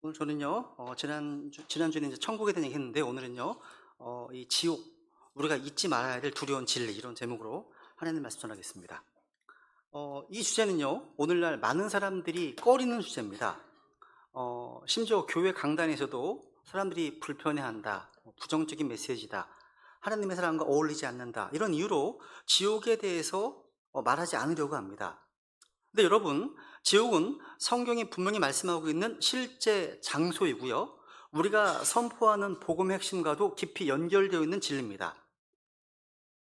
오늘 저는요, 지난주에는 이제 천국에 대한 얘기 했는데, 오늘은요, 이 지옥, 우리가 잊지 말아야 될 두려운 진리, 이런 제목으로 하나님 말씀 전하겠습니다. 이 주제는요, 오늘날 많은 사람들이 꺼리는 주제입니다. 심지어 교회 강단에서도 사람들이 불편해한다, 부정적인 메시지다, 하나님의 사람과 어울리지 않는다, 이런 이유로 지옥에 대해서 말하지 않으려고 합니다. 근데 여러분, 지옥은 성경이 분명히 말씀하고 있는 실제 장소이고요. 우리가 선포하는 복음의 핵심과도 깊이 연결되어 있는 진리입니다.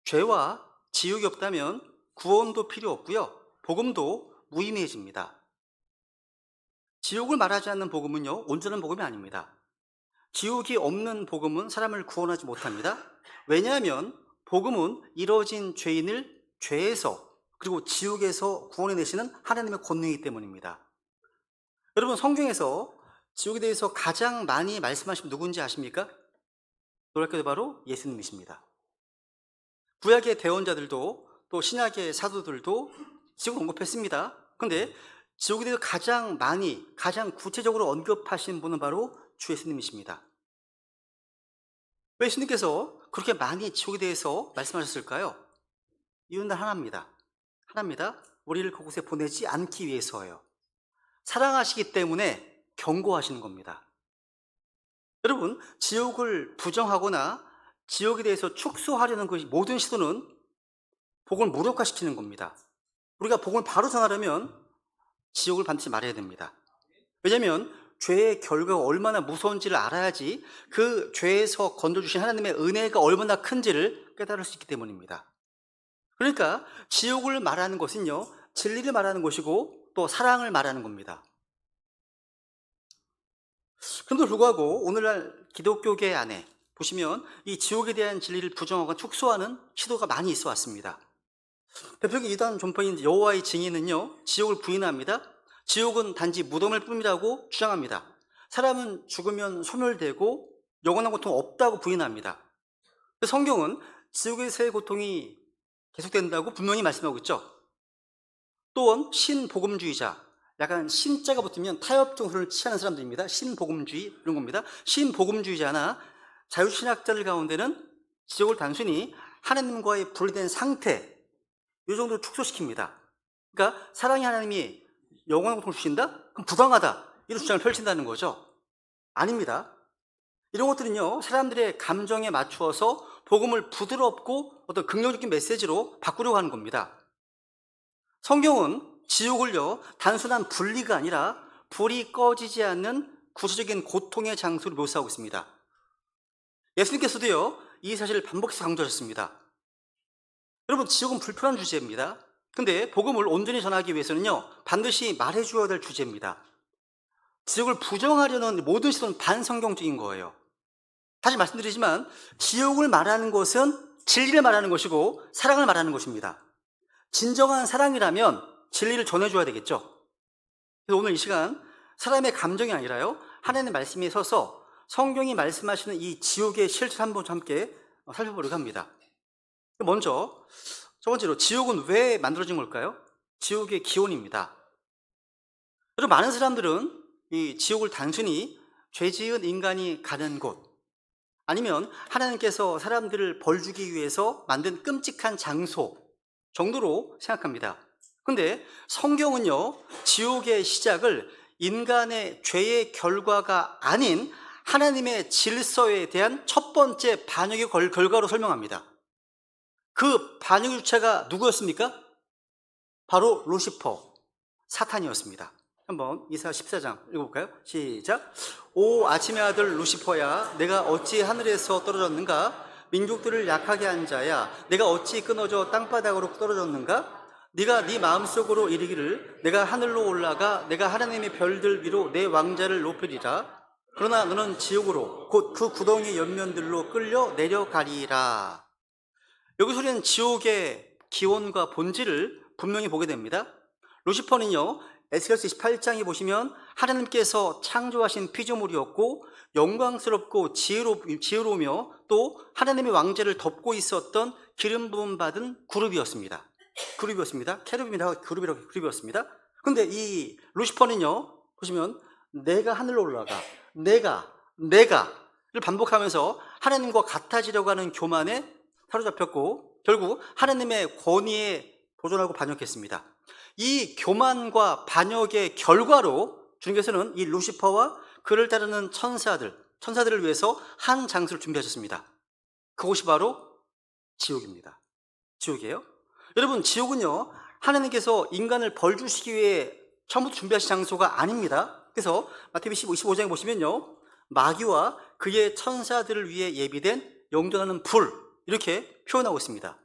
죄와 지옥이 없다면 구원도 필요 없고요. 복음도 무의미해집니다. 지옥을 말하지 않는 복음은요, 온전한 복음이 아닙니다. 지옥이 없는 복음은 사람을 구원하지 못합니다. 왜냐하면 복음은 이뤄진 죄인을 죄에서 그리고 지옥에서 구원해내시는 하나님의 권능이기 때문입니다. 여러분, 성경에서 지옥에 대해서 가장 많이 말씀하신 분 누군지 아십니까? 놀랍게도 바로 예수님이십니다. 구약의 대언자들도 또 신약의 사도들도 지옥을 언급했습니다. 그런데 지옥에 대해서 가장 많이, 가장 구체적으로 언급하신 분은 바로 주 예수님이십니다. 왜 예수님께서 그렇게 많이 지옥에 대해서 말씀하셨을까요? 이유는 하나입니다. 하나입니다. 우리를 그곳에 보내지 않기 위해서예요. 사랑하시기 때문에 경고하시는 겁니다. 여러분, 지옥을 부정하거나 지옥에 대해서 축소하려는 그 모든 시도는 복음을 무력화시키는 겁니다. 우리가 복음을 바로 전하려면 지옥을 반드시 말해야 됩니다. 왜냐하면 죄의 결과가 얼마나 무서운지를 알아야지 그 죄에서 건져주신 하나님의 은혜가 얼마나 큰지를 깨달을 수 있기 때문입니다. 그러니까 지옥을 말하는 것은요, 진리를 말하는 것이고 또 사랑을 말하는 겁니다. 그럼에도 불구하고 오늘날 기독교계 안에 보시면 이 지옥에 대한 진리를 부정하거나 축소하는 시도가 많이 있어 왔습니다. 대표적인 이단 존파인 여호와의 증인은요, 지옥을 부인합니다. 지옥은 단지 무덤일 뿐이라고 주장합니다. 사람은 죽으면 소멸되고 영원한 고통 없다고 부인합니다. 성경은 지옥에서의 고통이 계속된다고 분명히 말씀하고 있죠. 또한 신복음주의자, 약간 신자가 붙으면 타협 정서를 취하는 사람들입니다. 신복음주의, 이런 겁니다. 신복음주의자나 자유신학자들 가운데는 지옥을 단순히 하나님과의 분리된 상태, 이 정도로 축소시킵니다. 그러니까 사랑의 하나님이 영원한 고통을 주신다? 그럼 부당하다, 이런 주장을 펼친다는 거죠. 아닙니다. 이런 것들은요, 사람들의 감정에 맞추어서 복음을 부드럽고 어떤 긍정적인 메시지로 바꾸려고 하는 겁니다. 성경은 지옥을요, 단순한 분리가 아니라 불이 꺼지지 않는 구체적인 고통의 장소를 묘사하고 있습니다. 예수님께서도요, 이 사실을 반복해서 강조하셨습니다. 여러분, 지옥은 불편한 주제입니다. 근데 복음을 온전히 전하기 위해서는요, 반드시 말해줘야 될 주제입니다. 지옥을 부정하려는 모든 시도는 반성경적인 거예요. 다시 말씀드리지만 지옥을 말하는 것은 진리를 말하는 것이고 사랑을 말하는 것입니다. 진정한 사랑이라면 진리를 전해줘야 되겠죠. 그래서 오늘 이 시간 사람의 감정이 아니라요, 하나님의 말씀에 서서 성경이 말씀하시는 이 지옥의 실체를 한번 함께 살펴보려고 합니다. 먼저 첫 번째로, 지옥은 왜 만들어진 걸까요? 지옥의 기원입니다. 여러분, 많은 사람들은 이 지옥을 단순히 죄 지은 인간이 가는 곳, 아니면 하나님께서 사람들을 벌 주기 위해서 만든 끔찍한 장소 정도로 생각합니다. 근데 성경은요, 지옥의 시작을 인간의 죄의 결과가 아닌 하나님의 질서에 대한 첫 번째 반역의 결과로 설명합니다. 그 반역의 주체가 누구였습니까? 바로 루시퍼, 사탄이었습니다. 한번 이사 14장 읽어볼까요? 시작. 오 아침의 아들 루시퍼야, 내가 어찌 하늘에서 떨어졌는가? 민족들을 약하게 한 자야, 내가 어찌 끊어져 땅바닥으로 떨어졌는가? 네가 네 마음속으로 이르기를 내가 하늘로 올라가 내가 하나님의 별들 위로 내 왕자를 높이리라. 그러나 너는 지옥으로 곧 그 구덩이 옆면들로 끌려 내려가리라. 여기서 우리는 지옥의 기원과 본질을 분명히 보게 됩니다. 루시퍼는요, 에스겔서 28장에 보시면 하나님께서 창조하신 피조물이었고 영광스럽고 지혜로우며 또 하나님의 왕자를 덮고 있었던 기름 부음 받은 그룹이었습니다. 케루빔이라고 그룹이었습니다. 그런데 이 루시퍼는요, 보시면 내가 하늘로 올라가, 내가를 반복하면서 하나님과 같아지려고 하는 교만에 사로잡혔고 결국 하나님의 권위에 도전하고 반역했습니다. 이 교만과 반역의 결과로 주님께서는 이 루시퍼와 그를 따르는 천사들을 위해서 한 장소를 준비하셨습니다. 그곳이 바로 지옥입니다. 지옥이에요. 여러분, 지옥은요, 하나님께서 인간을 벌 주시기 위해 처음부터 준비하신 장소가 아닙니다. 그래서 마태복음 25장에 보시면요, 마귀와 그의 천사들을 위해 예비된 영존하는 불, 이렇게 표현하고 있습니다.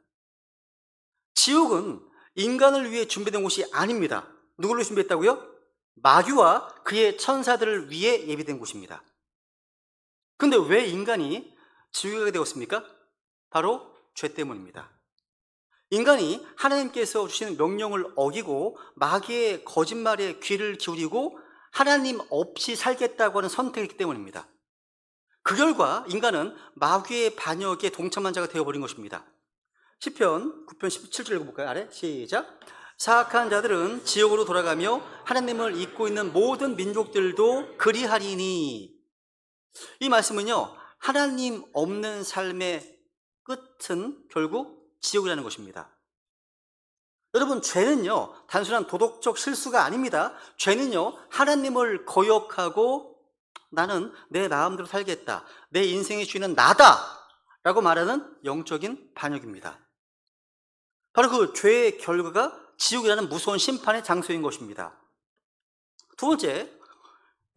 지옥은 인간을 위해 준비된 곳이 아닙니다. 누구를 준비했다고요? 마귀와 그의 천사들을 위해 예비된 곳입니다. 그런데 왜 인간이 지옥에 가게 되었습니까? 바로 죄 때문입니다. 인간이 하나님께서 주시는 명령을 어기고 마귀의 거짓말에 귀를 기울이고 하나님 없이 살겠다고 하는 선택을 했기 때문입니다. 그 결과 인간은 마귀의 반역에 동참한 자가 되어버린 것입니다. 시편 9편 17절 읽어볼까요? 아래 시작. 사악한 자들은 지옥으로 돌아가며 하나님을 잊고 있는 모든 민족들도 그리하리니. 이 말씀은요, 하나님 없는 삶의 끝은 결국 지옥이라는 것입니다. 여러분, 죄는요 단순한 도덕적 실수가 아닙니다. 죄는요 하나님을 거역하고 나는 내 마음대로 살겠다, 내 인생의 주인은 나다 라고 말하는 영적인 반역입니다. 바로 그 죄의 결과가 지옥이라는 무서운 심판의 장소인 것입니다. 두 번째,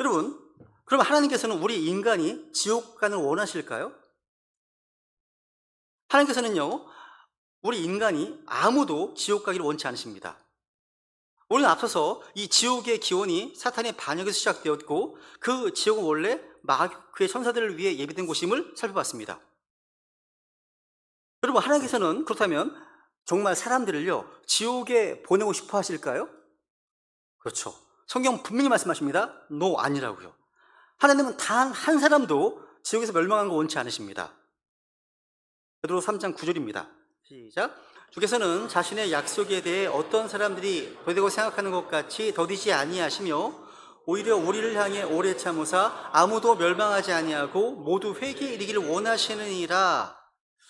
여러분, 그럼 하나님께서는 우리 인간이 지옥 가는 원하실까요? 하나님께서는요 우리 인간이 아무도 지옥 가기를 원치 않으십니다. 우리는 앞서서 이 지옥의 기원이 사탄의 반역에서 시작되었고 그 지옥은 원래 그의 천사들을 위해 예비된 곳임을 살펴봤습니다. 여러분, 하나님께서는 그렇다면 정말 사람들을요 지옥에 보내고 싶어 하실까요? 그렇죠. 성경 분명히 말씀하십니다. No, 아니라고요. 하나님은 단 한 사람도 지옥에서 멸망한 거 원치 않으십니다. 베드로서 3장 9절입니다. 시작. 주께서는 자신의 약속에 대해 어떤 사람들이 더디고 생각하는 것 같이 더디지 아니하시며 오히려 우리를 향해 오래 참으사 아무도 멸망하지 아니하고 모두 회개에 이르기를 원하시느니라.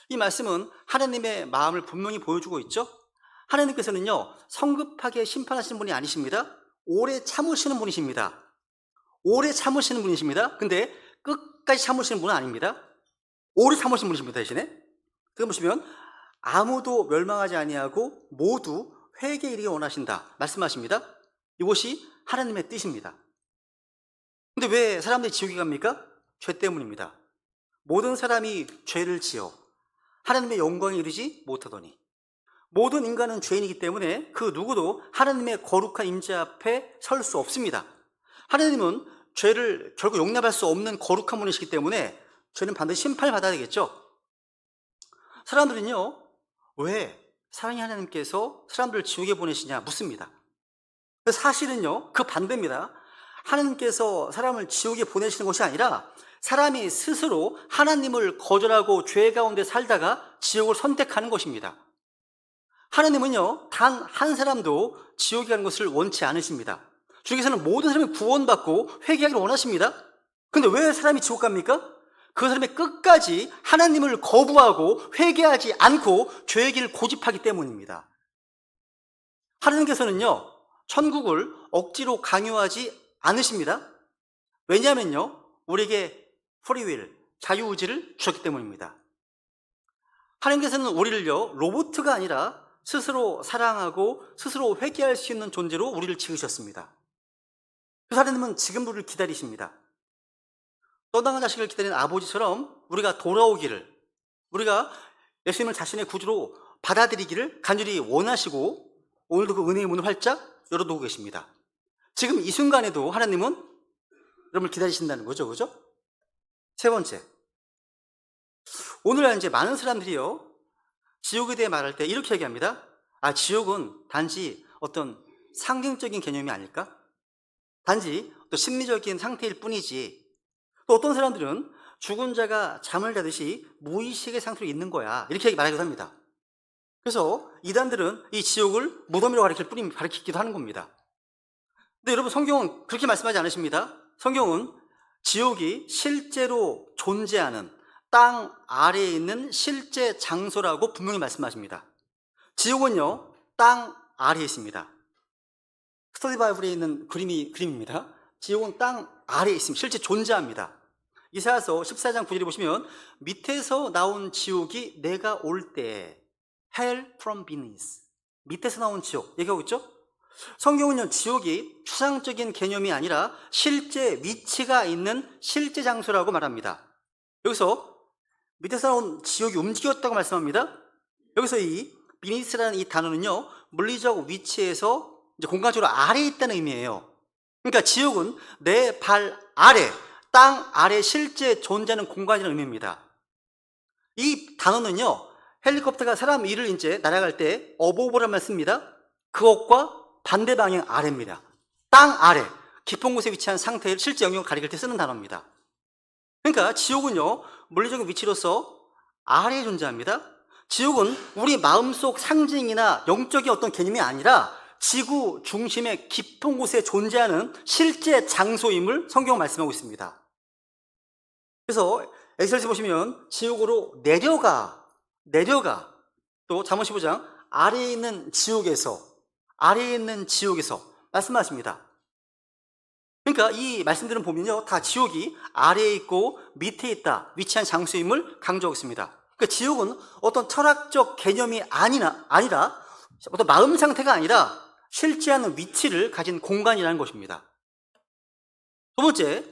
이 말씀은 하나님의 마음을 분명히 보여주고 있죠. 하나님께서는요 성급하게 심판하시는 분이 아니십니다. 오래 참으시는 분이십니다. 오래 참으시는 분이십니다. 근데 끝까지 참으시는 분은 아닙니다. 오래 참으시는 분이십니다. 대신에 그럼 보시면 아무도 멸망하지 아니하고 모두 회개에 이르기 원하신다 말씀하십니다. 이것이 하나님의 뜻입니다. 근데 왜 사람들이 지옥에 갑니까? 죄 때문입니다. 모든 사람이 죄를 지어 하나님의 영광에 이르지 못하더니, 모든 인간은 죄인이기 때문에 그 누구도 하나님의 거룩한 임재 앞에 설 수 없습니다. 하나님은 죄를 결국 용납할 수 없는 거룩한 분이시기 때문에 죄는 반드시 심판을 받아야 되겠죠. 사람들은요 왜 사랑의 하나님께서 사람들을 지옥에 보내시냐 묻습니다. 사실은요 그 반대입니다. 하나님께서 사람을 지옥에 보내시는 것이 아니라 사람이 스스로 하나님을 거절하고 죄 가운데 살다가 지옥을 선택하는 것입니다. 하나님은요 단 한 사람도 지옥에 가는 것을 원치 않으십니다. 주님께서는 모든 사람이 구원받고 회개하기를 원하십니다. 그런데 왜 사람이 지옥 갑니까? 그 사람이 끝까지 하나님을 거부하고 회개하지 않고 죄의 길을 고집하기 때문입니다. 하나님께서는요 천국을 억지로 강요하지 않으십니다. 왜냐하면요 우리에게 프리윌, 자유의지를 주셨기 때문입니다. 하나님께서는 우리를요 로봇가 아니라 스스로 사랑하고 스스로 회개할 수 있는 존재로 우리를 지으셨습니다. 그 하나님은 지금도 우리를 기다리십니다. 떠나간 자식을 기다리는 아버지처럼 우리가 돌아오기를, 우리가 예수님을 자신의 구주로 받아들이기를 간절히 원하시고 오늘도 그 은혜의 문을 활짝 열어두고 계십니다. 지금 이 순간에도 하나님은 여러분을 기다리신다는 거죠. 그죠? 세 번째, 오늘날 이제 많은 사람들이요 지옥에 대해 말할 때 이렇게 얘기합니다. 지옥은 단지 어떤 상징적인 개념이 아닐까? 단지 또 심리적인 상태일 뿐이지. 또 어떤 사람들은 죽은 자가 잠을 자듯이 무의식의 상태로 있는 거야, 이렇게 말하기도 합니다. 그래서 이단들은 이 지옥을 무덤이라고 가리키기도 하는 겁니다. 근데 여러분 성경은 그렇게 말씀하지 않으십니다. 성경은 지옥이 실제로 존재하는 땅 아래에 있는 실제 장소라고 분명히 말씀하십니다. 지옥은요, 땅 아래에 있습니다. 스터디 바이블에 있는 그림입니다. 지옥은 땅 아래에 있습니다. 실제 존재합니다. 이사야서 14장 9절에 보시면 밑에서 나온 지옥이 내가 올 때 hell from beneath, 밑에서 나온 지옥 얘기하고 있죠? 성경은요, 지옥이 추상적인 개념이 아니라 실제 위치가 있는 실제 장소라고 말합니다. 여기서 밑에서 나온 지옥이 움직였다고 말씀합니다. 여기서 이 beneath라는 이 단어는요, 물리적 위치에서 이제 공간적으로 아래에 있다는 의미예요. 그러니까 지옥은 내 발 아래, 땅 아래 실제 존재하는 공간이라는 의미입니다. 이 단어는요, 헬리콥터가 사람 위를 이제 날아갈 때 어보브란 말 씁니다. 그것과 반대 방향 아래입니다. 땅 아래, 깊은 곳에 위치한 상태의 실제 영역을 가리킬 때 쓰는 단어입니다. 그러니까 지옥은요, 물리적인 위치로서 아래에 존재합니다. 지옥은 우리 마음속 상징이나 영적인 어떤 개념이 아니라 지구 중심의 깊은 곳에 존재하는 실제 장소임을 성경은 말씀하고 있습니다. 그래서 엑셀시 보시면 지옥으로 내려가, 또 잠언 15장 아래에 있는 지옥에서 말씀하십니다. 그러니까 이 말씀들은 보면요, 다 지옥이 아래에 있고 밑에 있다, 위치한 장소임을 강조하고 있습니다. 그러니까 지옥은 어떤 철학적 개념이 아니라 어떤 마음 상태가 아니라 실제하는 위치를 가진 공간이라는 것입니다. 두 번째,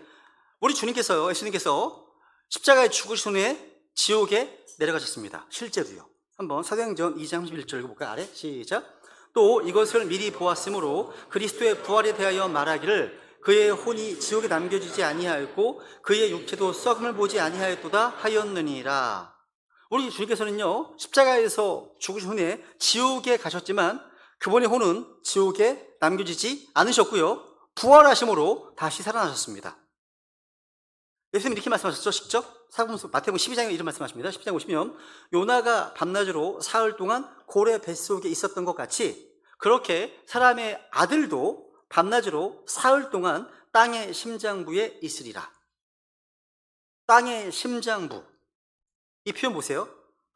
우리 예수님께서 십자가에 죽으신 후에 지옥에 내려가셨습니다. 실제로요. 한번 사도행전 2장 31절 읽어볼까요? 아래 시작. 또 이것을 미리 보았으므로 그리스도의 부활에 대하여 말하기를 그의 혼이 지옥에 남겨지지 아니하였고 그의 육체도 썩음을 보지 아니하였도다 하였느니라. 우리 주님께서는요, 십자가에서 죽으신 후에 지옥에 가셨지만 그분의 혼은 지옥에 남겨지지 않으셨고요, 부활하심으로 다시 살아나셨습니다. 예수님이 이렇게 말씀하셨죠. 직접 마태복음 12장에 이런 말씀하십니다. 12장 보시면 요나가 밤낮으로 사흘 동안 고래 뱃속에 있었던 것 같이 그렇게 사람의 아들도 밤낮으로 사흘 동안 땅의 심장부에 있으리라. 땅의 심장부, 이 표현 보세요.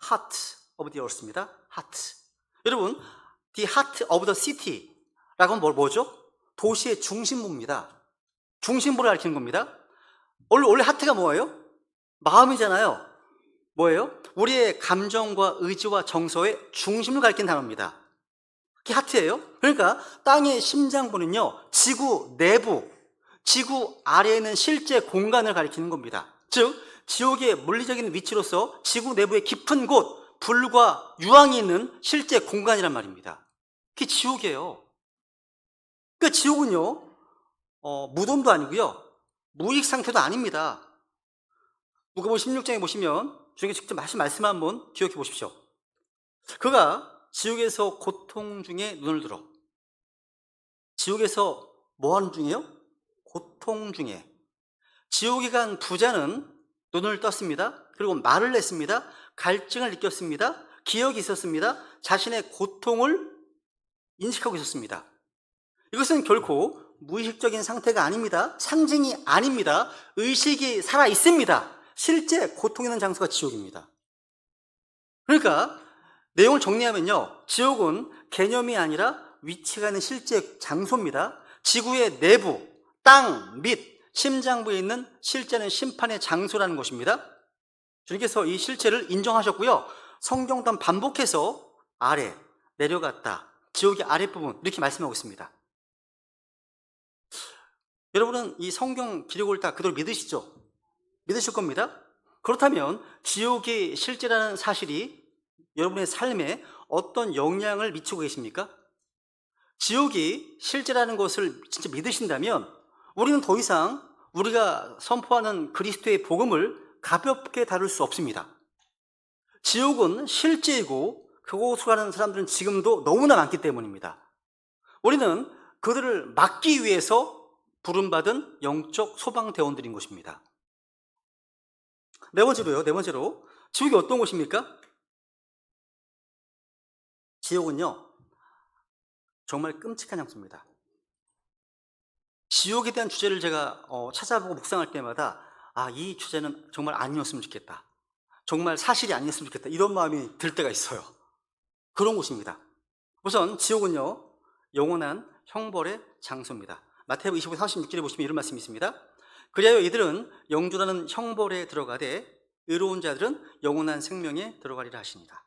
Heart of the earth입니다. Heart. 여러분, the heart of the city라고 하면 뭐죠? 도시의 중심부입니다. 중심부를 가리키는 겁니다. 원래 하트가 뭐예요? 마음이잖아요. 뭐예요? 우리의 감정과 의지와 정서의 중심을 가리키는 단어입니다. 그게 하트예요. 그러니까 땅의 심장부는요, 지구 내부, 지구 아래에 있는 실제 공간을 가리키는 겁니다. 즉 지옥의 물리적인 위치로서 지구 내부의 깊은 곳, 불과 유황이 있는 실제 공간이란 말입니다. 그게 지옥이에요. 그러니까 지옥은요, 무덤도 아니고요, 무익 상태도 아닙니다. 누가복음 16장에 보시면 주님께서 직접 말씀 한번 기억해 보십시오. 그가 지옥에서 고통 중에 눈을 들어. 지옥에서 뭐 하는 중이에요? 고통 중에. 지옥에 간 부자는 눈을 떴습니다. 그리고 말을 했습니다. 갈증을 느꼈습니다. 기억이 있었습니다. 자신의 고통을 인식하고 있었습니다. 이것은 결코 무의식적인 상태가 아닙니다. 상징이 아닙니다. 의식이 살아 있습니다. 실제 고통 있는 장소가 지옥입니다. 그러니까 내용을 정리하면요, 지옥은 개념이 아니라 위치가 있는 실제 장소입니다. 지구의 내부, 땅 및 심장부에 있는 실제는 심판의 장소라는 것입니다. 주님께서 이 실체를 인정하셨고요, 성경 또한 반복해서 아래, 내려갔다, 지옥의 아랫부분 이렇게 말씀하고 있습니다. 여러분은 이 성경 기록을 다 그대로 믿으시죠? 믿으실 겁니다. 그렇다면 지옥이 실제라는 사실이 여러분의 삶에 어떤 영향을 미치고 계십니까? 지옥이 실제라는 것을 진짜 믿으신다면 우리는 더 이상 우리가 선포하는 그리스도의 복음을 가볍게 다룰 수 없습니다. 지옥은 실제이고 그곳으로 가는 사람들은 지금도 너무나 많기 때문입니다. 우리는 그들을 막기 위해서 부름받은 영적 소방대원들인 것입니다. 네 번째로 지옥이 어떤 곳입니까? 지옥은요, 정말 끔찍한 장소입니다. 지옥에 대한 주제를 제가 찾아보고 묵상할 때마다 이 주제는 정말 아니었으면 좋겠다. 정말 사실이 아니었으면 좋겠다. 이런 마음이 들 때가 있어요. 그런 곳입니다. 우선 지옥은요, 영원한 형벌의 장소입니다. 마태복음 25, 46절에 보시면 이런 말씀이 있습니다. 그리하여 이들은 영존하는 형벌에 들어가되 의로운 자들은 영원한 생명에 들어가리라 하시니라.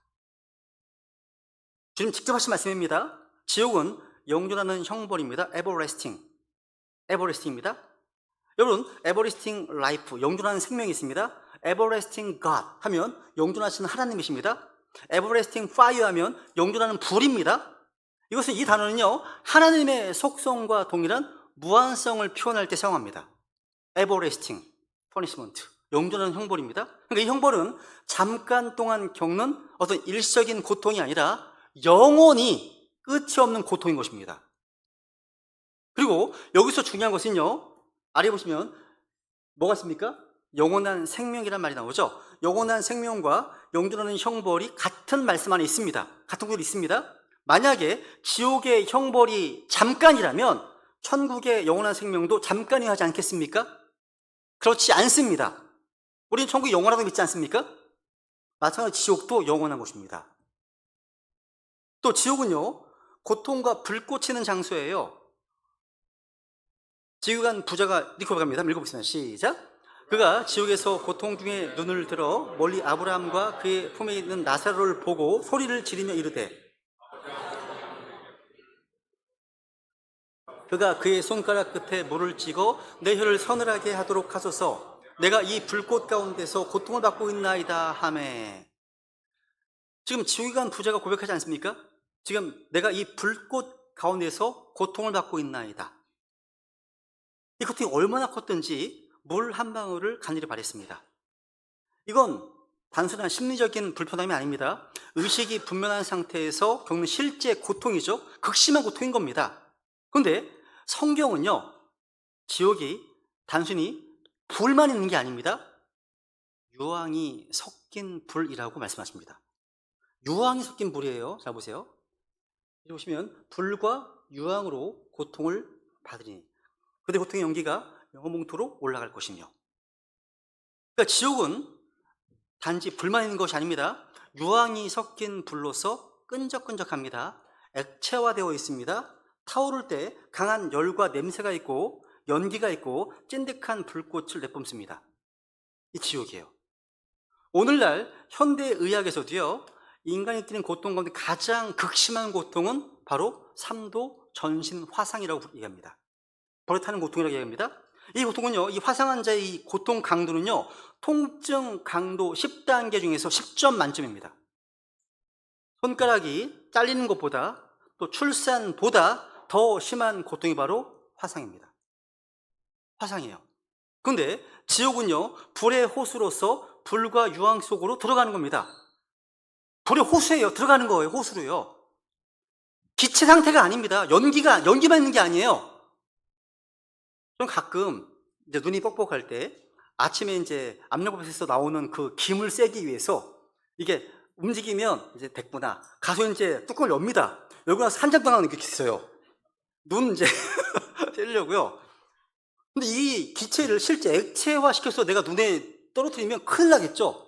주님 직접 하신 말씀입니다. 지옥은 영존하는 형벌입니다. 에버레스팅입니다. 여러분, 에버레스팅 라이프, 영존하는 생명이 있습니다. 에버레스팅 갓 하면 영존하시는 하나님이십니다. 에버레스팅 파이어 하면 영존하는 불입니다. 이것은, 이 단어는요, 하나님의 속성과 동일한 무한성을 표현할 때 사용합니다. 에버레스팅 퍼니시먼트, 영존하는 형벌입니다. 그러니까 이 형벌은 잠깐 동안 겪는 어떤 일시적인 고통이 아니라 영원히 끝이 없는 고통인 것입니다. 그리고 여기서 중요한 것은요, 아래 보시면 뭐가 있습니까? 영원한 생명이란 말이 나오죠. 영원한 생명과 영존하는 형벌이 같은 말씀 안에 있습니다. 같은 구절이 있습니다. 만약에 지옥의 형벌이 잠깐이라면 천국의 영원한 생명도 잠깐이 하지 않겠습니까? 그렇지 않습니다. 우리는 천국이 영원하다고 믿지 않습니까? 마찬가지로 지옥도 영원한 곳입니다. 또 지옥은요, 고통과 불꽃 튀는 장소예요. 지옥에 간 부자가 이렇게 고백합니다. 읽어보겠습니다. 시작. 그가 지옥에서 고통 중에 눈을 들어 멀리 아브라함과 그의 품에 있는 나사로를 보고 소리를 지르며 이르되, 그가 그의 손가락 끝에 물을 찍어 내 혀를 서늘하게 하도록 하소서. 내가 이 불꽃 가운데서 고통을 받고 있나이다 하매. 지금 지옥에 간 부자가 고백하지 않습니까? 지금 내가 이 불꽃 가운데서 고통을 받고 있나이다. 이 고통이 얼마나 컸든지 물 한 방울을 간절히 바랬습니다. 이건 단순한 심리적인 불편함이 아닙니다. 의식이 분명한 상태에서 겪는 실제 고통이죠. 극심한 고통인 겁니다. 그런데 성경은요, 지옥이 단순히 불만 있는 게 아닙니다. 유황이 섞인 불이라고 말씀하십니다. 유황이 섞인 불이에요. 잘 보세요. 여기 보시면 불과 유황으로 고통을 받으리니 그때 고통의 연기가 영원봉토로 올라갈 것이며. 그러니까 지옥은 단지 불만 있는 것이 아닙니다. 유황이 섞인 불로서 끈적끈적합니다. 액체화되어 있습니다. 타오를 때 강한 열과 냄새가 있고 연기가 있고 찐득한 불꽃을 내뿜습니다. 이 지옥이에요. 오늘날 현대의학에서도요, 인간이 느끼는 고통 가운데 가장 극심한 고통은 바로 3도 전신 화상이라고 얘기합니다. 버릇하는 고통이라고 얘기합니다. 이 고통은요, 이 화상 환자의 이 고통 강도는요, 통증 강도 10단계 중에서 10점 만점입니다. 손가락이 잘리는 것보다, 또 출산보다 더 심한 고통이 바로 화상입니다. 화상이에요. 그런데 지옥은요, 불의 호수로서 불과 유황 속으로 들어가는 겁니다. 불의 호수예요. 들어가는 거예요. 호수로요. 기체 상태가 아닙니다. 연기만 있는 게 아니에요. 저는 가끔 이제 눈이 뻑뻑할 때 아침에 이제 압력밥솥에서 나오는 그 김을 쐬기 위해서 이게 움직이면 이제 됐구나. 가서 이제 뚜껑을 엽니다. 열고 나서 한 장 더 나오는 게 있어요. 눈 이제 떼려고요. 근데 이 기체를 실제 액체화 시켜서 내가 눈에 떨어뜨리면 큰일 나겠죠?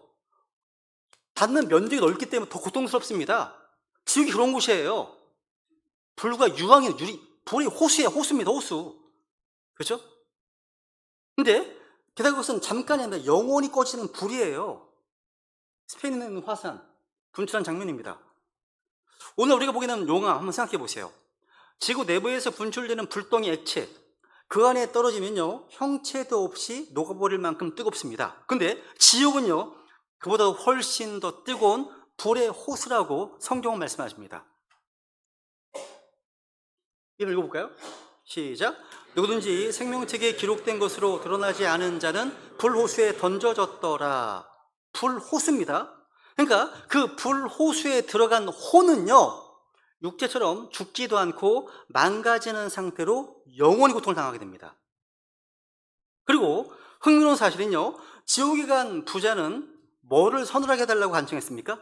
받는 면적이 넓기 때문에 더 고통스럽습니다. 지옥이 그런 곳이에요. 불과 유황이, 불이 호수예요. 호수입니다. 호수. 그렇죠? 근데 게다가 그것은 잠깐이 아니라 영원히 꺼지는 불이에요. 스페인에 있는 화산, 분출한 장면입니다. 오늘 우리가 보게 되는 용암 한번 생각해 보세요. 지구 내부에서 분출되는 불덩이 액체, 그 안에 떨어지면요, 형체도 없이 녹아버릴 만큼 뜨겁습니다. 근데 지옥은요, 그보다 훨씬 더 뜨거운 불의 호수라고 성경은 말씀하십니다. 이걸 읽어볼까요? 시작. 누구든지 생명책에 기록된 것으로 드러나지 않은 자는 불호수에 던져졌더라. 불호수입니다. 그러니까 그 불호수에 들어간 호는요, 육체처럼 죽지도 않고 망가지는 상태로 영원히 고통을 당하게 됩니다. 그리고 흥미로운 사실은요, 지옥에 간 부자는 뭐를 서늘하게 해달라고 간청했습니까?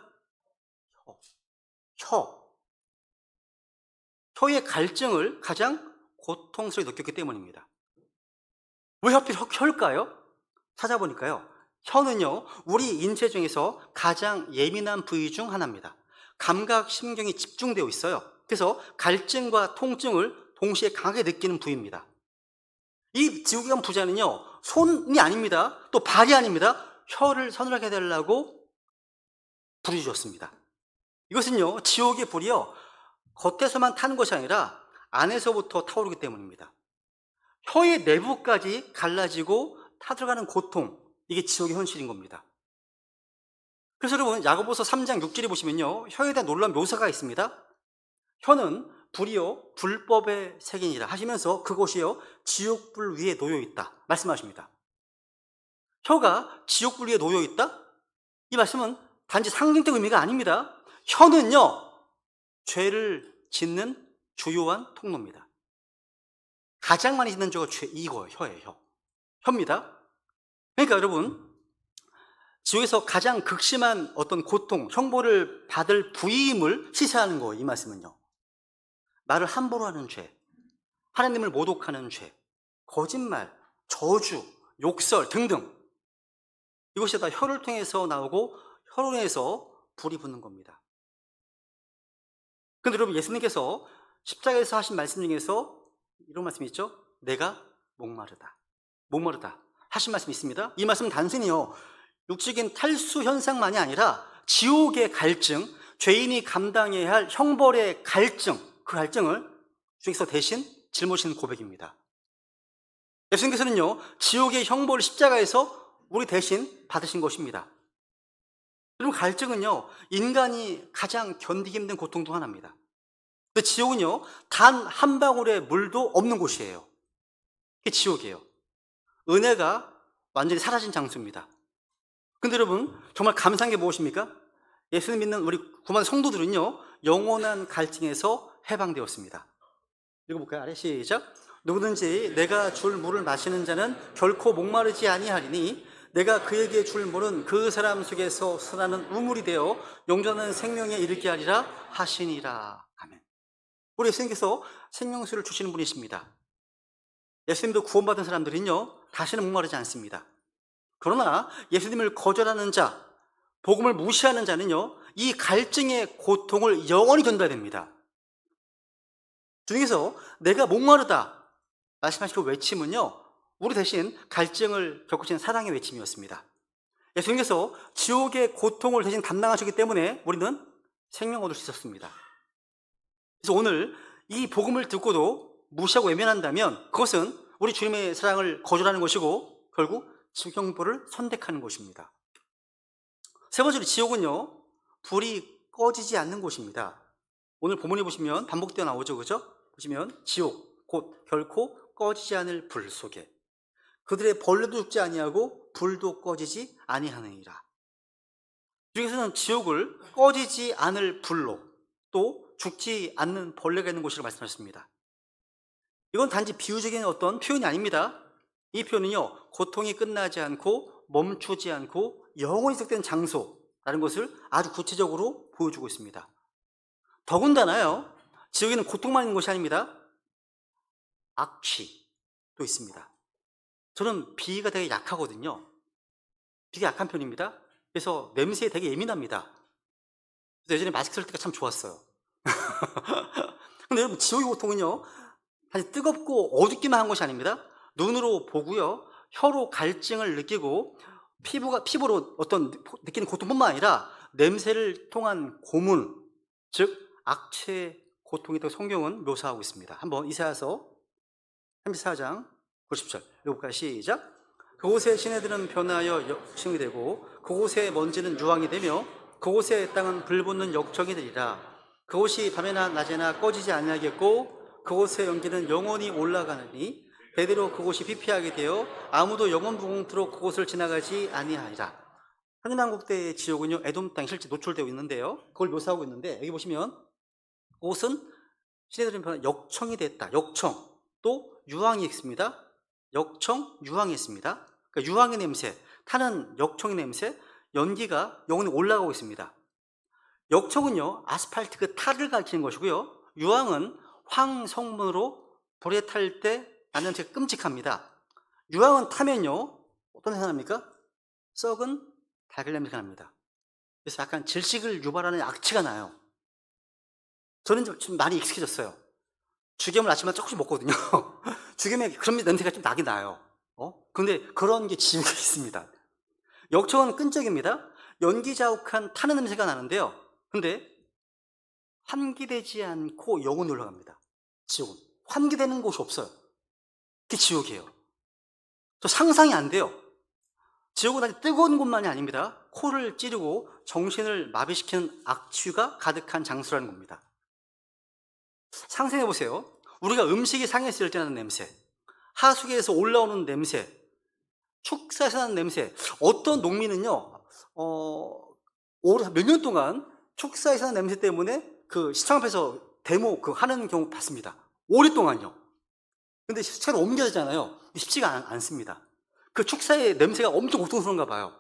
혀의 갈증을 가장 고통스럽게 느꼈기 때문입니다. 왜 하필 혀일까요? 찾아보니까요. 혀는요, 우리 인체 중에서 가장 예민한 부위 중 하나입니다. 감각 신경이 집중되어 있어요. 그래서 갈증과 통증을 동시에 강하게 느끼는 부위입니다. 이 지구개간 부자는요, 손이 아닙니다. 또 발이 아닙니다. 혀를 서늘하게 해달라고 불이 주었습니다. 이것은요, 지옥의 불이요, 겉에서만 타는 것이 아니라 안에서부터 타오르기 때문입니다. 혀의 내부까지 갈라지고 타들어가는 고통, 이게 지옥의 현실인 겁니다. 그래서 여러분, 야고보서 3장 6절에 보시면요, 혀에 대한 놀라운 묘사가 있습니다. 혀는 불이요 불법의 색이니라 하시면서 그것이요 지옥불 위에 놓여 있다 말씀하십니다. 혀가 지옥불 위에 놓여 있다? 이 말씀은 단지 상징적 의미가 아닙니다. 혀는요 죄를 짓는 주요한 통로입니다. 가장 많이 짓는 죄가 이거예요. 혀예요. 혀입니다. 그러니까 여러분, 지옥에서 가장 극심한 어떤 고통, 형벌을 받을 부임을 시사하는 거예요. 이 말씀은요. 말을 함부로 하는 죄, 하나님을 모독하는 죄, 거짓말, 저주, 욕설 등등, 이것이 다 혀를 통해서 나오고 혀로 인해서 불이 붙는 겁니다. 그런데 여러분, 예수님께서 십자가에서 하신 말씀 중에서 이런 말씀이 있죠. 내가 목마르다 하신 말씀이 있습니다. 이 말씀은 단순히요 육적인 탈수 현상만이 아니라 지옥의 갈증, 죄인이 감당해야 할 형벌의 갈증, 그 갈증을 주님께서 대신 짊어지는 고백입니다. 예수님께서는요 지옥의 형벌을 십자가에서 우리 대신 받으신 것입니다. 여러분, 갈증은요 인간이 가장 견디기 힘든 고통 중 하나입니다. 근데 지옥은요 단 한 방울의 물도 없는 곳이에요. 그게 지옥이에요. 은혜가 완전히 사라진 장소입니다. 근데 여러분, 정말 감사한 게 무엇입니까? 예수님 믿는 우리 구원 성도들은요 영원한 갈증에서 해방되었습니다. 읽어볼까요? 아래 시작. 누구든지 내가 줄 물을 마시는 자는 결코 목마르지 아니하리니 내가 그에게 줄 물은 그 사람 속에서 솟아나는 우물이 되어 영원한 생명에 이르게 하리라 하시니라. 아멘. 우리 예수님께서 생명수를 주시는 분이십니다. 예수님도 구원받은 사람들은요 다시는 목마르지 않습니다. 그러나 예수님을 거절하는 자, 복음을 무시하는 자는요 이 갈증의 고통을 영원히 견뎌야 됩니다. 주님께서 내가 목마르다 말씀하신 그 외침은요 우리 대신 갈증을 겪으신 사랑의 외침이었습니다. 예수님께서 지옥의 고통을 대신 담당하셨기 때문에 우리는 생명 얻을 수 있었습니다. 그래서 오늘 이 복음을 듣고도 무시하고 외면한다면 그것은 우리 주님의 사랑을 거절하는 것이고 결국 지옥 형벌을 선택하는 것입니다. 세 번째로 지옥은요 불이 꺼지지 않는 곳입니다. 오늘 본문에 보시면 반복되어 나오죠, 그죠? 보시면 지옥 곧 결코 꺼지지 않을 불 속에 그들의 벌레도 죽지 아니하고 불도 꺼지지 아니하느니라. 여기서는 지옥을 꺼지지 않을 불로 또 죽지 않는 벌레가 있는 곳이라고 말씀하셨습니다. 이건 단지 비유적인 어떤 표현이 아닙니다. 이 표현은요 고통이 끝나지 않고 멈추지 않고 영원히 지속되는 장소라는 것을 아주 구체적으로 보여주고 있습니다. 더군다나요 지옥에는 고통만 있는 것이 아닙니다. 악취도 있습니다. 저는 비위가 되게 약하거든요. 되게 약한 편입니다. 그래서 냄새에 되게 예민합니다. 그래서 예전에 마스크 쓸 때가 참 좋았어요. 근데 여러분, 지옥의 고통은요 단지 뜨겁고 어둡기만 한 것이 아닙니다. 눈으로 보고요 혀로 갈증을 느끼고 피부로 어떤 느끼는 고통뿐만 아니라 냄새를 통한 고문, 즉 악취의 고통이 또 성경은 묘사하고 있습니다. 한번 이사야서 34장 90절 읽어볼까요? 시작. 그곳의 시내들은 변하여 역청이 되고 그곳의 먼지는 유황이 되며 그곳의 땅은 불붙는 역청이 되리라. 그곳이 밤에나 낮에나 꺼지지 아니하겠고 그곳의 연기는 영원히 올라가느니 대대로 그곳이 피폐하게 되어 아무도 영원무궁토록 그곳을 지나가지 아니하리라. 한인왕국 때의 지옥은요 에돔 땅이 실제 노출되어 있는데요 그걸 묘사하고 있는데 여기 보시면 그곳은 시내들은 변한 역청이 됐다. 역청 또 유황이 있습니다. 역청, 유황이 있습니다. 그러니까 유황의 냄새, 타는 역청의 냄새, 연기가 영원히 올라가고 있습니다. 역청은요 아스팔트 그 탈을 가리키는 것이고요 유황은 황성분으로 불에 탈 때 나는 되게 끔찍합니다. 유황은 타면요, 어떤 냄새가 납니까? 썩은 달걀 냄새가 납니다. 그래서 약간 질식을 유발하는 악취가 나요. 저는 좀 많이 익숙해졌어요. 죽염을 아침마다 조금씩 먹거든요. 죽염에 그런 냄새가 좀 나긴 나요. 근데 그런 게 지옥에 있습니다. 역청은 끈적입니다. 연기 자욱한 타는 냄새가 나는데요. 근데 환기되지 않고 영원히 올라갑니다. 지옥은. 환기되는 곳이 없어요. 그게 지옥이에요. 저 상상이 안 돼요. 지옥은 아주 뜨거운 곳만이 아닙니다. 코를 찌르고 정신을 마비시키는 악취가 가득한 장소라는 겁니다. 상상해 보세요. 우리가 음식이 상했을 때 나는 냄새, 하수구에서 올라오는 냄새, 축사에서 나는 냄새. 어떤 농민은요, 몇 년 동안 축사에서 나는 냄새 때문에 그 시청 앞에서 데모 하는 경우 봤습니다. 오랫동안요. 근데 시청으로 옮겨지잖아요. 쉽지가 않습니다. 그 축사의 냄새가 엄청 고통스러운가 봐요.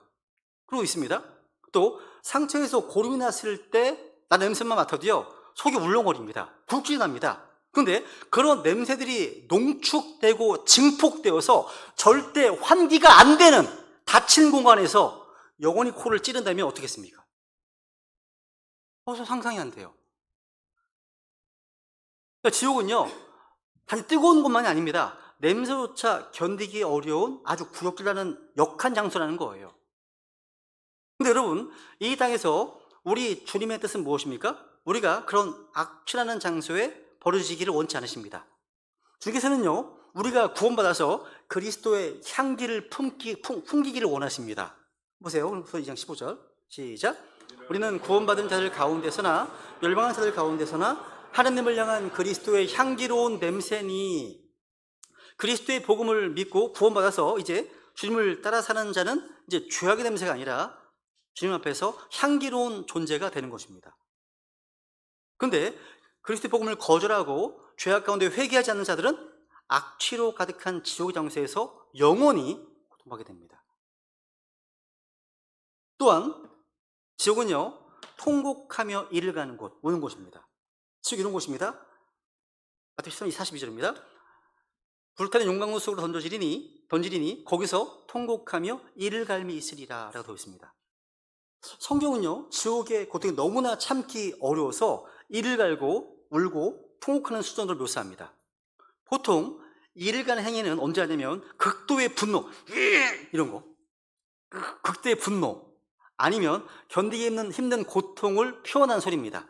그러고 있습니다. 또 상처에서 고름이 났을 때 나 냄새만 맡아도요, 속이 울렁거립니다. 굴국이 납니다. 그런데 그런 냄새들이 농축되고 증폭되어서 절대 환기가 안 되는 닫힌 공간에서 영원히 코를 찌른다면 어떻겠습니까? 상상이 안 돼요. 그러니까 지옥은요, 단지 뜨거운 곳만이 아닙니다. 냄새조차 견디기 어려운 아주 구역질나는 역한 장소라는 거예요. 근데 여러분, 이 땅에서 우리 주님의 뜻은 무엇입니까? 우리가 그런 악취나는 장소에 버려지기를 원치 않으십니다. 주께서는요, 우리가 구원받아서 그리스도의 향기를 풍기기를 원하십니다. 보세요. 그래서 2장 15절 시작. 우리는 구원받은 자들 가운데서나 멸망한 자들 가운데서나 하느님을 향한 그리스도의 향기로운 냄새니, 그리스도의 복음을 믿고 구원받아서 이제 주님을 따라 사는 자는 이제 죄악의 냄새가 아니라 주님 앞에서 향기로운 존재가 되는 것입니다. 그런데 그리스도의 복음을 거절하고 죄악 가운데 회개하지 않는 자들은 악취로 가득한 지옥의 장소에서 영원히 고통하게 됩니다. 또한 지옥은요, 통곡하며 이를 가는 곳, 오는 곳입니다. 지옥 이런 곳입니다. 마태복음 42절입니다. 불타는 용광로 속으로 던지리니 거기서 통곡하며 이를 갈미 있으리라 라고 되어 있습니다. 성경은요, 지옥의 고통이 너무나 참기 어려워서 이를 갈고 울고 통곡하는 수준으로 묘사합니다. 보통 이를 가는 행위는 언제 하냐면 극도의 분노, 이런 거, 극도의 분노, 아니면 견디기 힘든 고통을 표현한 소리입니다.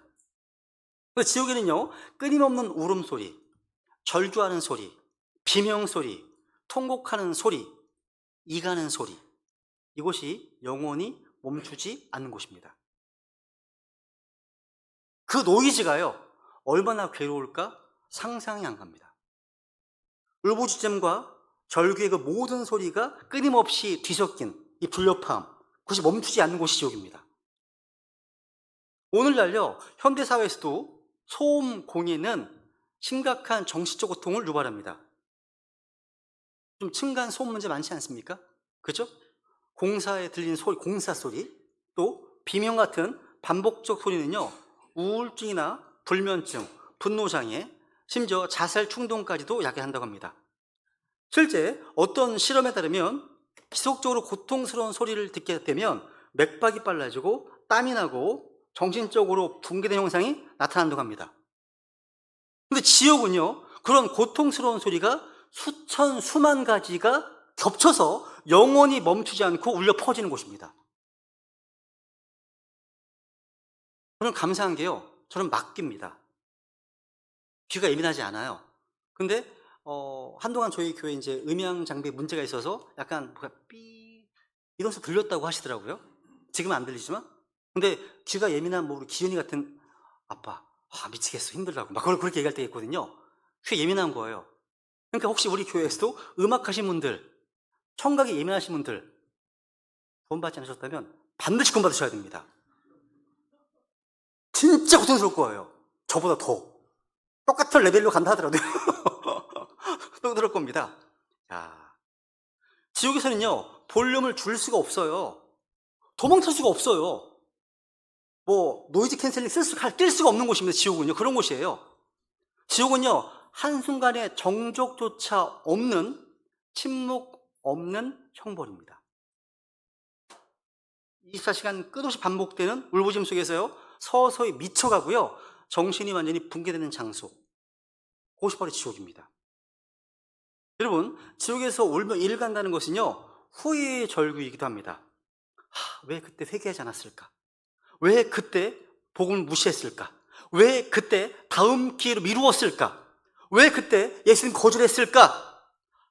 지옥에는요, 끊임없는 울음소리, 절규하는 소리, 비명소리, 통곡하는 소리, 이가는 소리, 이곳이 영원히 멈추지 않는 곳입니다. 그 노이즈가요, 얼마나 괴로울까 상상이 안 갑니다. 울부짖음과 절규의 그 모든 소리가 끊임없이 뒤섞인 이 불협화음, 그것이 멈추지 않는 곳이 지옥입니다. 오늘날요, 현대사회에서도 소음 공해는 심각한 정신적 고통을 유발합니다. 좀 층간 소음 문제 많지 않습니까? 그죠? 공사에 들리는 소리, 공사 소리, 또 비명 같은 반복적 소리는요, 우울증이나 불면증, 분노장애, 심지어 자살 충동까지도 야기한다고 합니다. 실제 어떤 실험에 따르면 지속적으로 고통스러운 소리를 듣게 되면 맥박이 빨라지고 땀이 나고 정신적으로 붕괴된 현상이 나타난다고 합니다. 근데 지옥은요, 그런 고통스러운 소리가 수천 수만 가지가 겹쳐서 영원히 멈추지 않고 울려 퍼지는 곳입니다. 저는 감사한 게요, 저는 막귀입니다. 귀가 예민하지 않아요. 근데 한동안 저희 교회 이제 음향 장비에 문제가 있어서 약간 삐 이런 소리 들렸다고 하시더라고요. 지금은 안 들리지만. 근데 귀가 예민한 우리 기현이 같은 아빠, 미치겠어, 힘들다고 막 그렇게 얘기할 때 있거든요. 귀 예민한 거예요. 그러니까 혹시 우리 교회에서도 음악하신 분들, 청각이 예민하신 분들 구원받지 않으셨다면 반드시 구원받으셔야 됩니다. 진짜 고통스러울 거예요. 저보다 더. 똑같은 레벨로 간다 하더라도요. 또 그럴 겁니다. 자, 지옥에서는요, 볼륨을 줄 수가 없어요. 도망칠 수가 없어요. 노이즈 캔슬링 낄 수가 없는 곳입니다. 지옥은요, 그런 곳이에요. 지옥은요, 한순간에 정적조차 없는 침묵 없는 형벌입니다. 24시간 끝없이 반복되는 울부짖음 속에서요, 서서히 미쳐가고요, 정신이 완전히 붕괴되는 장소, 그것이 바로 지옥입니다. 여러분, 지옥에서 울며 이를 간다는 것은요, 후회의 절규이기도 합니다. 왜 그때 회개하지 않았을까? 왜 그때 복음을 무시했을까? 왜 그때 다음 기회로 미루었을까? 왜 그때 예수님 거절했을까?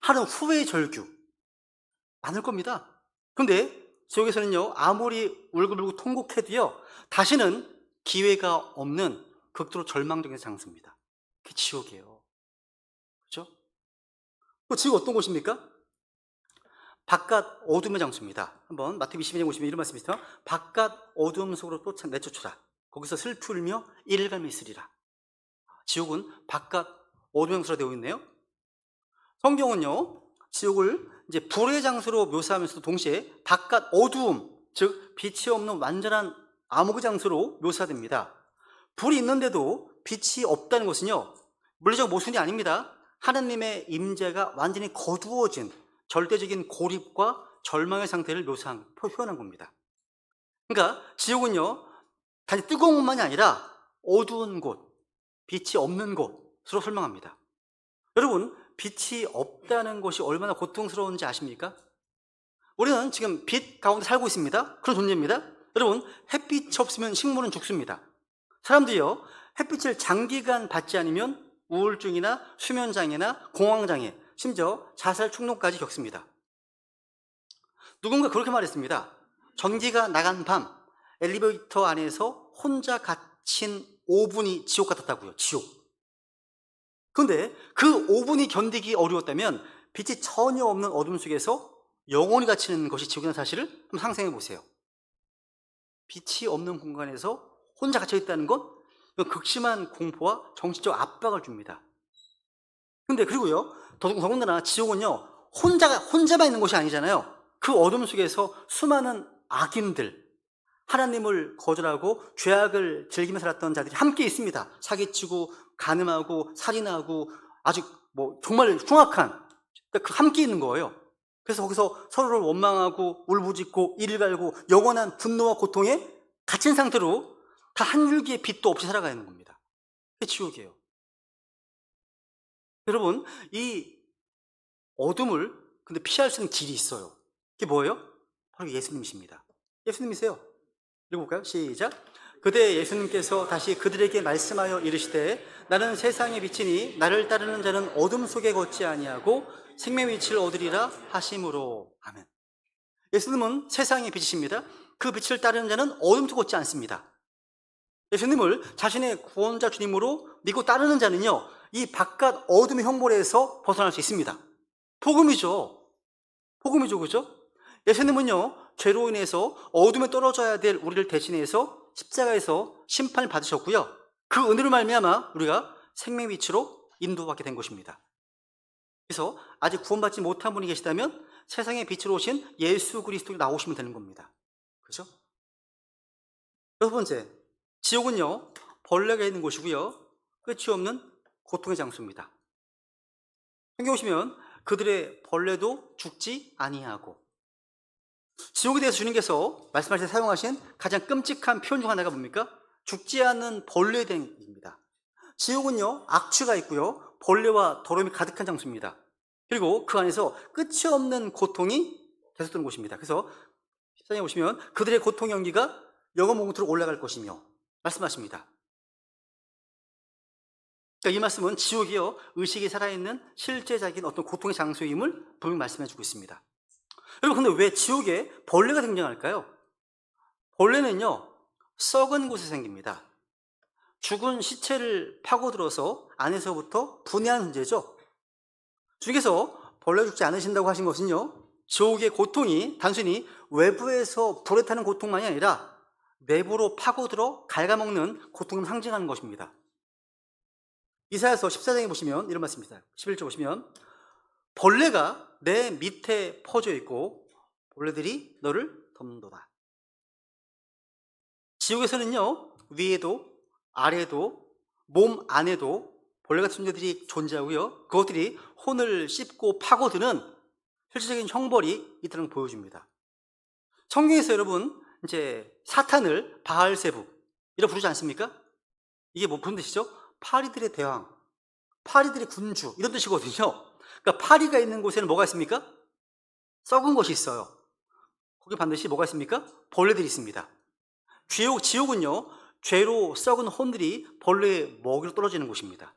하는 후회의 절규 많을 겁니다. 그런데 지옥에서는요, 아무리 울고불고 통곡해도요, 다시는 기회가 없는 극도로 절망적인 장소입니다. 그게 지옥이에요. 그렇죠? 또 지옥 어떤 곳입니까? 바깥 어둠의 장소입니다. 한번 마태복음 22장 보시면 이런 말씀이 있어요. 바깥 어둠 속으로 또 내쫓으라. 거기서 슬피 울며 이를 갈며 있으리라. 지옥은 바깥 어둠의 장소로 되어 있네요. 성경은요, 지옥을 이제 불의 장소로 묘사하면서도 동시에 바깥 어두움, 즉 빛이 없는 완전한 암흑의 장소로 묘사됩니다. 불이 있는데도 빛이 없다는 것은요, 물리적 모순이 아닙니다. 하나님의 임재가 완전히 거두어진 절대적인 고립과 절망의 상태를 표현한 겁니다. 그러니까 지옥은요, 단지 뜨거운 곳만이 아니라 어두운 곳, 빛이 없는 곳으로 설명합니다. 여러분, 빛이 없다는 것이 얼마나 고통스러운지 아십니까? 우리는 지금 빛 가운데 살고 있습니다. 그런 존재입니다. 여러분, 햇빛이 없으면 식물은 죽습니다. 사람들이요, 햇빛을 장기간 받지 않으면 우울증이나 수면장애나 공황장애, 심지어 자살 충동까지 겪습니다. 누군가 그렇게 말했습니다. 전기가 나간 밤 엘리베이터 안에서 혼자 갇힌 5분이 지옥 같았다고요. 지옥. 그런데 그 5분이 견디기 어려웠다면 빛이 전혀 없는 어둠 속에서 영원히 갇히는 것이 지옥이라는 사실을 한번 상상해 보세요. 빛이 없는 공간에서 혼자 갇혀 있다는 건 극심한 공포와 정신적 압박을 줍니다. 근데 그리고요, 더군다나 지옥은요, 혼자만 있는 곳이 아니잖아요. 그 어둠 속에서 수많은 악인들, 하나님을 거절하고 죄악을 즐기며 살았던 자들이 함께 있습니다. 사기치고 간음하고 살인하고 아주 정말 흉악한, 함께 있는 거예요. 그래서 거기서 서로를 원망하고 울부짖고 이를 갈고 영원한 분노와 고통에 갇힌 상태로 다 한 줄기의 빛도 없이 살아가는 겁니다. 그게 지옥이에요. 여러분, 이 어둠을 근데 피할 수 있는 길이 있어요. 그게 뭐예요? 바로 예수님이십니다. 예수님이세요. 읽어볼까요? 시작. 그때 예수님께서 다시 그들에게 말씀하여 이르시되 나는 세상의 빛이니 나를 따르는 자는 어둠 속에 걷지 아니하고 생명의 빛을 얻으리라 하심으로. 아멘. 예수님은 세상의 빛이십니다. 그 빛을 따르는 자는 어둠 속에 걷지 않습니다. 예수님을 자신의 구원자 주님으로 믿고 따르는 자는요, 이 바깥 어둠의 형벌에서 벗어날 수 있습니다. 복음이죠. 그죠? 예수님은요, 죄로 인해서 어둠에 떨어져야 될 우리를 대신해서 십자가에서 심판을 받으셨고요, 그 은혜로 말미암아 우리가 생명의 빛으로 인도받게 된 것입니다. 그래서 아직 구원받지 못한 분이 계시다면 세상의 빛으로 오신 예수 그리스도로 나오시면 되는 겁니다. 그죠? 여섯 번째, 지옥은요, 벌레가 있는 곳이고요, 끝이 없는 고통의 장소입니다. 성경 보시면 그들의 벌레도 죽지 아니하고, 지옥에 대해서 주님께서 말씀하실 때 사용하신 가장 끔찍한 표현 중 하나가 뭡니까? 죽지 않는 벌레에 대한 얘기입니다. 지옥은요, 악취가 있고요, 벌레와 더러움이 가득한 장소입니다. 그리고 그 안에서 끝이 없는 고통이 계속되는 곳입니다. 그래서 14장에 보시면 그들의 고통의 연기가 영원 목으로 올라갈 것이며 말씀하십니다. 그러니까 이 말씀은 지옥이요, 의식이 살아있는 실제적인 어떤 고통의 장소임을 분명히 말씀해주고 있습니다. 여러분, 근데 왜 지옥에 벌레가 등장할까요? 벌레는요, 썩은 곳에 생깁니다. 죽은 시체를 파고들어서 안에서부터 분해하는 존재죠. 주님께서 벌레 죽지 않으신다고 하신 것은요, 지옥의 고통이 단순히 외부에서 불에 타는 고통만이 아니라 내부로 파고들어 갉아먹는 고통을 상징하는 것입니다. 이사야서 14장에 보시면 이런 말씀입니다. 11절 보시면 벌레가 내 밑에 퍼져 있고 벌레들이 너를 덮는도다. 지옥에서는요, 위에도 아래도 몸 안에도 벌레 같은 존재들이 존재하고요, 그것들이 혼을 씹고 파고드는 실질적인 형벌이 있다는 걸 보여줍니다. 성경에서 여러분 이제 사탄을 바알세북 이라 부르지 않습니까? 이게 뭐 무슨 뜻이죠? 파리들의 대왕, 파리들의 군주 이런 뜻이거든요. 그러니까 파리가 있는 곳에는 뭐가 있습니까? 썩은 것이 있어요. 거기 반드시 뭐가 있습니까? 벌레들이 있습니다. 지옥은요, 죄로 썩은 혼들이 벌레의 먹이로 떨어지는 곳입니다.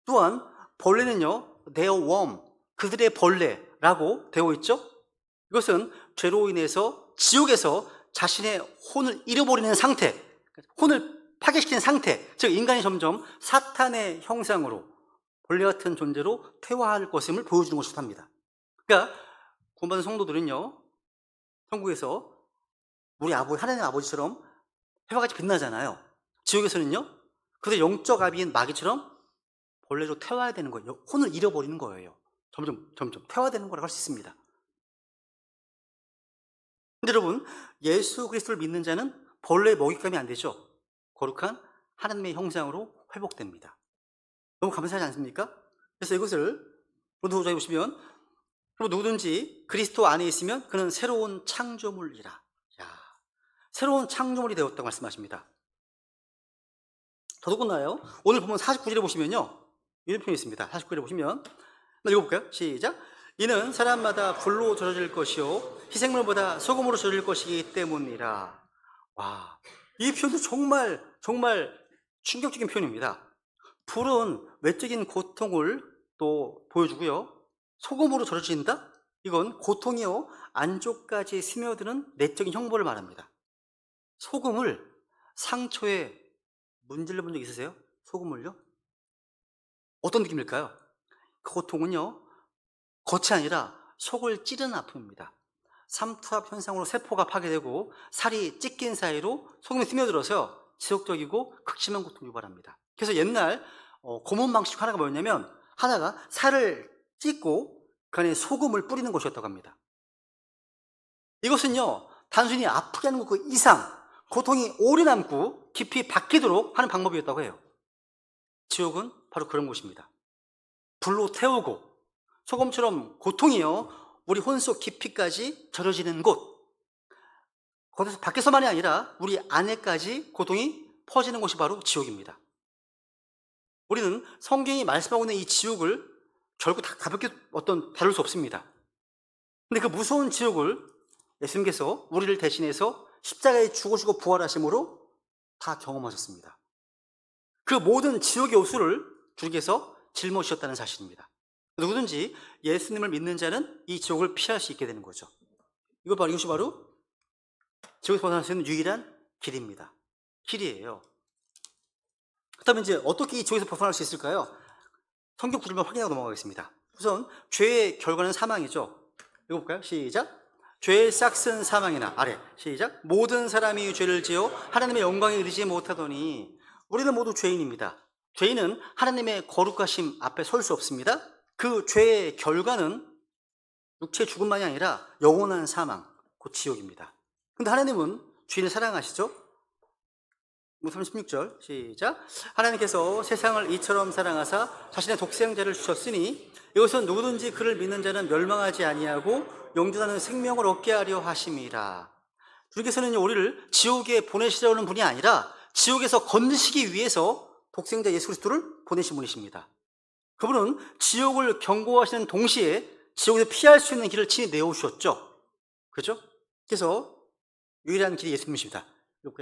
또한 벌레는요, their worm, 그들의 벌레라고 되어 있죠. 이것은 죄로 인해서 지옥에서 자신의 혼을 잃어버리는 상태, 혼을 파괴시키는 상태, 즉 인간이 점점 사탄의 형상으로 벌레 같은 존재로 퇴화할 것임을 보여주는 것이 합니다. 그러니까 구원받은 성도들은요, 천국에서 우리 하나님 아버지처럼 해와같이 빛나잖아요. 지옥에서는요, 그들 영적 아비인 마귀처럼 벌레로 퇴화해야 되는 거예요. 혼을 잃어버리는 거예요. 점점 퇴화되는 거라고 할 수 있습니다. 근데 여러분, 예수 그리스도를 믿는 자는 벌레의 먹잇감이 안 되죠. 거룩한 하나님의 형상으로 회복됩니다. 너무 감사하지 않습니까? 그래서 이것을 로드 5장에 보시면 누구든지 그리스도 안에 있으면 그는 새로운 창조물이라. 야, 새로운 창조물이 되었다고 말씀하십니다. 더더군다나요, 오늘 보면 49절에 보시면요, 이런 표현이 있습니다. 49절에 보시면 읽어볼까요? 시작. 이는 사람마다 불로 절여질 것이요 희생물보다 소금으로 절여질 것이기 때문이라. 와, 이 표현도 정말 충격적인 표현입니다. 불은 외적인 고통을 또 보여주고요, 소금으로 절여진다? 이건 고통이요 안쪽까지 스며드는 내적인 형벌을 말합니다. 소금을 상처에 문질러 본 적 있으세요? 소금을요? 어떤 느낌일까요? 그 고통은요, 겉이 아니라 속을 찌르는 아픔입니다. 삼투압 현상으로 세포가 파괴되고 살이 찢긴 사이로 소금이 스며들어서 지속적이고 극심한 고통을 유발합니다. 그래서 옛날 고문 방식 하나가 뭐였냐면, 하나가 살을 찢고 그 안에 소금을 뿌리는 것이었다고 합니다. 이것은요, 단순히 아프게 하는 것 그 이상 고통이 오래 남고 깊이 박히도록 하는 방법이었다고 해요. 지옥은 바로 그런 곳입니다. 불로 태우고 소금처럼 고통이요 우리 혼속 깊이까지 절여지는 곳, 거기서 밖에서만이 아니라 우리 안에까지 고통이 퍼지는 곳이 바로 지옥입니다. 우리는 성경이 말씀하고 있는 이 지옥을 결국 다 가볍게 다룰 수 없습니다. 근데 그 무서운 지옥을 예수님께서 우리를 대신해서 십자가에 죽으시고 부활하심으로 다 경험하셨습니다. 그 모든 지옥의 요소를 주님께서 짊어지셨다는 사실입니다. 누구든지 예수님을 믿는 자는 이 지옥을 피할 수 있게 되는 거죠. 이것이 바로 지옥에서 벗어날 수 있는 유일한 길입니다. 길이에요. 그렇다면 이제 어떻게 이 지옥에서 벗어날 수 있을까요? 성경 구절만 확인하고 넘어가겠습니다. 우선 죄의 결과는 사망이죠. 읽어볼까요? 시작. 죄의 싹은 사망이나, 아래 시작. 모든 사람이 죄를 지어 하나님의 영광에 이르지 못하더니. 우리는 모두 죄인입니다. 죄인은 하나님의 거룩하심 앞에 설 수 없습니다. 그 죄의 결과는 육체의 죽음만이 아니라 영원한 사망, 곧 지옥입니다. 근데 하나님은 죄인을 사랑하시죠? 36절 시작. 하나님께서 세상을 이처럼 사랑하사 자신의 독생자를 주셨으니 이것은 누구든지 그를 믿는 자는 멸망하지 아니하고 영존하는 생명을 얻게 하려 하심이라. 주님께서는 우리를 지옥에 보내시려는 분이 아니라 지옥에서 건지시기 위해서 독생자 예수 그리스도를 보내신 분이십니다. 그분은 지옥을 경고하시는 동시에 지옥에서 피할 수 있는 길을 친히 내어주셨죠. 그렇죠? 그래서 유일한 길이 예수님이십니다.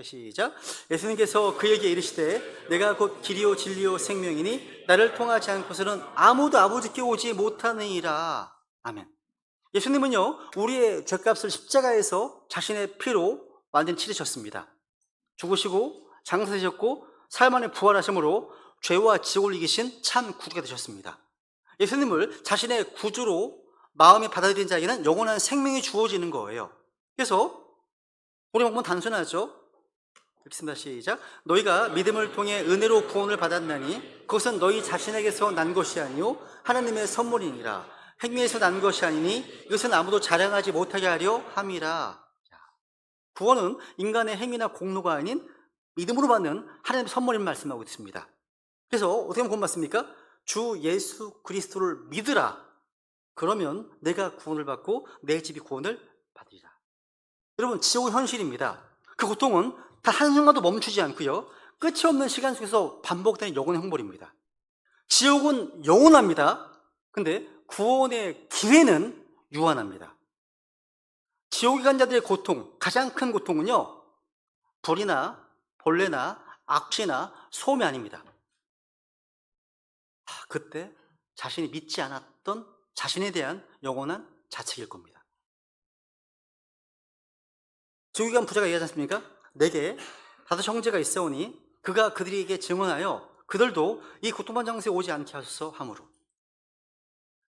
시작. 예수님께서 그에게 이르시되 내가 곧 길이요 진리요 생명이니 나를 통하지 않고서는 아무도 아버지께 오지 못하느니라. 아멘. 예수님은요 우리의 죄값을 십자가에서 자신의 피로 완전히 치르셨습니다. 죽으시고 장사되셨고 사흘 만에 부활하심으로 죄와 지옥을 이기신 참 구주가 되셨습니다. 예수님을 자신의 구주로 마음에 받아들인 자에게는 영원한 생명이 주어지는 거예요. 그래서 우리 방법은 단순하죠. 읽습니다. 시작. 너희가 믿음을 통해 은혜로 구원을 받았나니 그것은 너희 자신에게서 난 것이 아니요 하나님의 선물이니라. 행위에서 난 것이 아니니 이것은 아무도 자랑하지 못하게 하려 함이라. 구원은 인간의 행위나 공로가 아닌 믿음으로 받는 하나님의 선물임을 말씀하고 있습니다. 그래서 어떻게 하면 구원 받습니까? 주 예수 그리스도를 믿으라. 그러면 내가 구원을 받고 내 집이 구원을 받으리라. 여러분, 지옥은 현실입니다. 그 고통은 단 한순간도 멈추지 않고요, 끝이 없는 시간 속에서 반복되는 영혼의 형벌입니다. 지옥은 영원합니다. 근데 구원의 기회는 유한합니다. 지옥에 간 자들의 고통, 가장 큰 고통은요, 불이나 벌레나 악취나 소음이 아닙니다. 그때 자신이 믿지 않았던 자신에 대한 영원한 자책일 겁니다. 지옥에 간 부자가 얘기하지 않습니까? 내게 5 형제가 있사오니 그가 그들에게 증언하여 그들도 이 고통받는 장소에 오지 않게 하소서 하므로.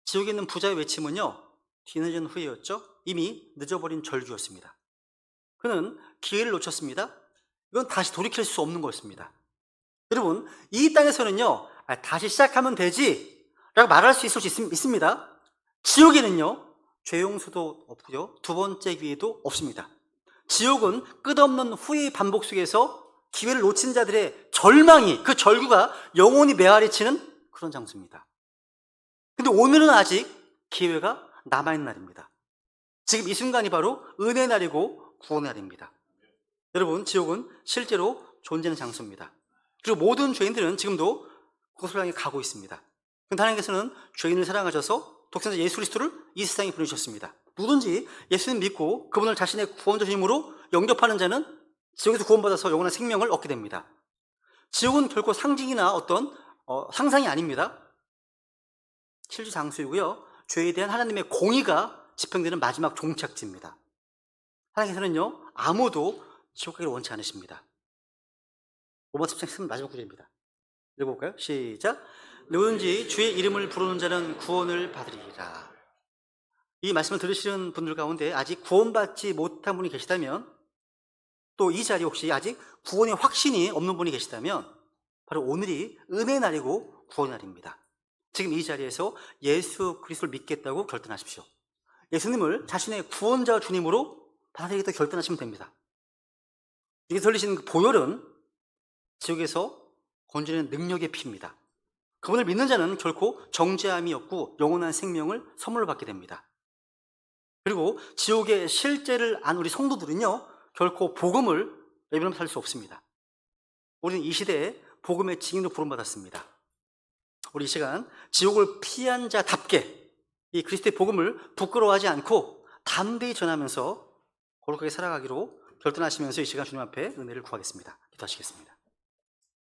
지옥에 있는 부자의 외침은요, 뒤늦은 후회였죠. 이미 늦어버린 절규였습니다. 그는 기회를 놓쳤습니다. 이건 다시 돌이킬 수 없는 거였습니다. 여러분, 이 땅에서는요, 다시 시작하면 되지 라고 말할 수 있을 수 있습니다. 지옥에는요, 죄 용서도 없고요, 2번째 기회도 없습니다. 지옥은 끝없는 후회의 반복 속에서 기회를 놓친 자들의 절망이, 그 절규가 영원히 메아리치는 그런 장소입니다. 근데 오늘은 아직 기회가 남아있는 날입니다. 지금 이 순간이 바로 은혜의 날이고 구원의 날입니다. 여러분, 지옥은 실제로 존재하는 장소입니다. 그리고 모든 죄인들은 지금도 그곳을 향해 가고 있습니다. 그런데 하나님께서는 죄인을 사랑하셔서 독생자 예수 그리스도를 이 세상에 보내주셨습니다. 누구든지 예수님 믿고 그분을 자신의 구원자 주님으로 영접하는 자는 지옥에서 구원받아서 영원한 생명을 얻게 됩니다. 지옥은 결코 상징이나 어떤 상상이 아닙니다. 실제 장소이고요, 죄에 대한 하나님의 공의가 집행되는 마지막 종착지입니다. 하나님께서는요, 아무도 지옥 가기를 원치 않으십니다. 로마서 10장 마지막 구절입니다. 읽어볼까요? 시작. 누구든지 주의 이름을 부르는 자는 구원을 받으리라. 이 말씀을 들으시는 분들 가운데 아직 구원받지 못한 분이 계시다면, 또 이 자리에 혹시 아직 구원의 확신이 없는 분이 계시다면, 바로 오늘이 은혜의 날이고 구원의 날입니다. 지금 이 자리에서 예수 그리스도를 믿겠다고 결단하십시오. 예수님을 자신의 구원자 주님으로 받아들이겠다고 결단하시면 됩니다. 여기서 흘리시는 그 보혈은 지옥에서 건지는 능력의 피입니다. 그분을 믿는 자는 결코 정죄함이 없고 영원한 생명을 선물로 받게 됩니다. 그리고 지옥의 실제를 안 우리 성도들은요, 결코 복음을 외면하며 살 수 없습니다. 우리는 이 시대에 복음의 증인으로 부름받았습니다. 우리 이 시간 지옥을 피한 자답게 이 그리스도의 복음을 부끄러워하지 않고 담대히 전하면서 거룩하게 살아가기로 결단하시면서 이 시간 주님 앞에 은혜를 구하겠습니다. 기도하시겠습니다.